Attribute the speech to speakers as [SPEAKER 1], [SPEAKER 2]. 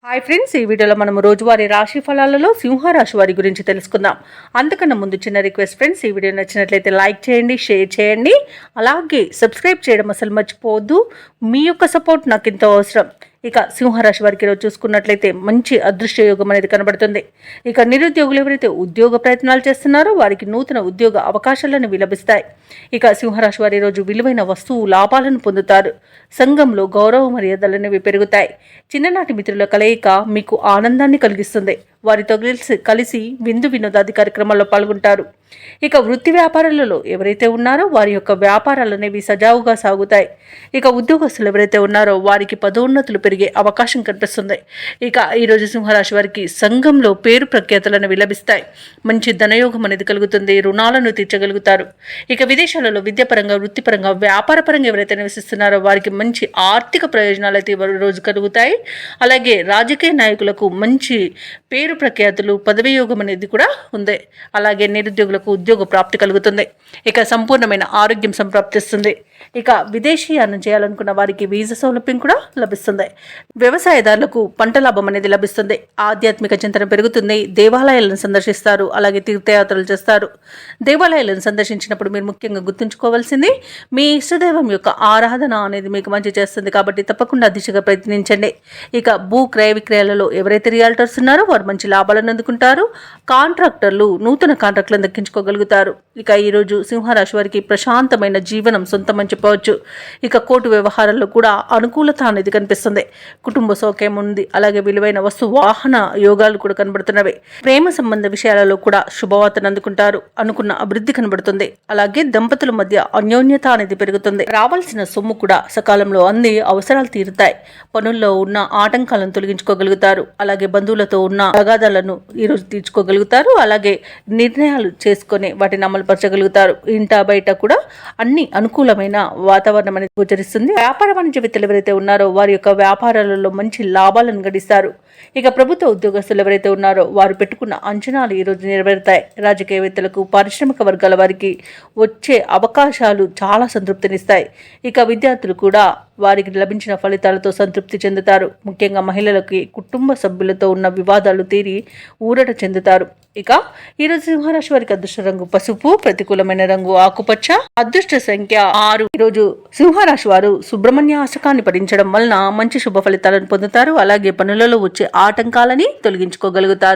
[SPEAKER 1] Hi friends, ఈ వీడియోలో మనం రోజువారీ రాశి ఫలాలలో సింహరాశి వారి గురించి తెలుసుకుందాం. అంతకన్నా ముందు చిన్న రిక్వెస్ట్ ఫ్రెండ్స్, ఈ వీడియో నచ్చినట్లయితే లైక్ చేయండి, షేర్ చేయండి, అలాగే సబ్స్క్రైబ్ చేయడం అసలు మర్చిపోవద్దు. మీ యొక్క సపోర్ట్ నాకు ఎంతో అవసరం. ఇక సింహరాశి వారికి ఈరోజు చూసుకున్నట్లయితే మంచి అదృష్ట యోగం అనేది కనబడుతుంది. ఇక నిరుద్యోగులు ఎవరైతే ఉద్యోగ ప్రయత్నాలు చేస్తున్నారో వారికి నూతన ఉద్యోగ అవకాశాలను విలభిస్తాయి. ఇక సింహరాశి వారి ఈరోజు విలువైన వస్తువు లాభాలను పొందుతారు. సంఘంలో గౌరవ మర్యాదలనేవి పెరుగుతాయి. చిన్ననాటి మిత్రుల కలయిక మీకు ఆనందాన్ని కలిగిస్తుంది. వారితో కలిసి విందు వినోదాది కార్యక్రమాల్లో పాల్గొంటారు. ఇక వృత్తి వ్యాపారాలలో ఎవరైతే ఉన్నారో వారి యొక్క వ్యాపారాలు అనేవి సజావుగా సాగుతాయి. ఇక ఉద్యోగస్తులు ఎవరైతే ఉన్నారో వారికి పదోన్నతులు పెరిగే అవకాశం కనిపిస్తుంది. ఇక ఈరోజు సింహరాశి వారికి సంఘంలో పేరు ప్రఖ్యాతులను విలభిస్తాయి. మంచి ధనయోగం అనేది కలుగుతుంది. రుణాలను తీర్చగలుగుతారు. ఇక విదేశాలలో విద్యాపరంగా, వృత్తిపరంగా, వ్యాపారపరంగా ఎవరైతే నివసిస్తున్నారో వారికి మంచి ఆర్థిక ప్రయోజనాలు అయితే రోజు కలుగుతాయి. అలాగే రాజకీయ నాయకులకు మంచి పేరు ప్రఖ్యాతులు, పదవి యోగం అనేది కూడా ఉంది. అలాగే నిరుద్యోగులకు ఉద్యోగ ప్రాప్తి కలుగుతుంది. ఇక సంపూర్ణమైన ఆరోగ్యం సంప్రాప్తిస్తుంది. ఇక విదేశీయానం చేయాలనుకున్న వారికి వీసా సౌలభ్యం కూడా లభిస్తుంది. వ్యవసాయదారులకు పంట లాభం అనేది లభిస్తుంది. ఆధ్యాత్మిక చింతన పెరుగుతుంది. దేవాలయాలను సందర్శిస్తారు. అలాగే తీర్థయాత్రలు చేస్తారు. దేవాలయాలను సందర్శించినప్పుడు మీరు ముఖ్యంగా గుర్తుంచుకోవాల్సింది మీ ఇష్టదైవం యొక్క ఆరాధన అనేది మీకు మంచి చేస్తుంది. కాబట్టి తప్పకుండా దిశగా ప్రయత్నించండి. ఇక భూ క్రయ విక్రయాలలో ఎవరైతే రియాల్టర్స్ ఉన్నారో వారు మంచి లాభాలను అందుకుంటారు. కాంట్రాక్టర్లు నూతన కాంట్రాక్టులను దక్కించుకోగలుగుతారు. ఇక ఈరోజు సింహరాశి వారికి ప్రశాంతమైన జీవనం సొంతమని చెప్పవచ్చు. ఇక కోర్టు వ్యవహారాల్లో కూడా అనుకూలత అనేది కనిపిస్తుంది. కుటుంబ సౌఖ్యం ఉంది. అలాగే విలువైన వస్తు వాహన యోగాలు కూడా కనబడుతున్నవి. ప్రేమ సంబంధ విషయాలలో కూడా శుభవార్తను అందుకుంటారు. అనుకున్న అభివృద్ధి కనబడుతుంది. అలాగే దంపతుల మధ్య అన్యోన్యత అనేది పెరుగుతుంది. రావాల్సిన సొమ్ము కూడా సకాలంలో అంది అవసరాలు తీరుతాయి. పనుల్లో ఉన్న ఆటంకాలను తొలగించుకోగలుగుతారు. అలాగే బంధువులతో ఉన్న అగాధాలను ఈరోజు తీర్చుకోగలుగుతారు. అలాగే నిర్ణయాలు చేసుకొని వాటిని అమలుపరచగలుగుతారు. ఇంట బయట కూడా అన్ని అనుకూలమైన వాతావరణం అనేది గోచరిస్తుంది. వ్యాపార వాణిజ్యవేత్తలు ఎవరైతే ఉన్నారో వారి యొక్క వ్యాపారాలలో మంచి లాభాలను గడిస్తారు. ఇక ప్రభుత్వ ఉద్యోగస్తులు ఎవరైతే ఉన్నారో వారు పెట్టుకున్న అంచనాలు ఈరోజు నెరవేరుతాయి. రాజకీయవేత్తలకు, పారిశ్రామిక వర్గాల వారికి వచ్చే అవకాశాలు చాలా సంతృప్తినిస్తాయి. ఇక విద్యార్థులు కూడా వారికి లభించిన ఫలితాలతో సంతృప్తి చెందుతారు. ముఖ్యంగా మహిళలకి కుటుంబ సభ్యులతో ఉన్న వివాదాలు తీరి ఊరట చెందుతారు. ఇక ఈరోజు సింహరాశి వారికి అదృష్ట రంగు పసుపు, ప్రతికూలమైన రంగు ఆకుపచ్చ, అదృష్ట సంఖ్య 6. ఈరోజు సింహరాశి వారు సుబ్రహ్మణ్య ఆశకాన్ని పఠించడం వలన మంచి శుభ ఫలితాలను పొందుతారు. అలాగే పనులలో వచ్చే ఆటంకాలని తొలగించుకోగలుగుతారు.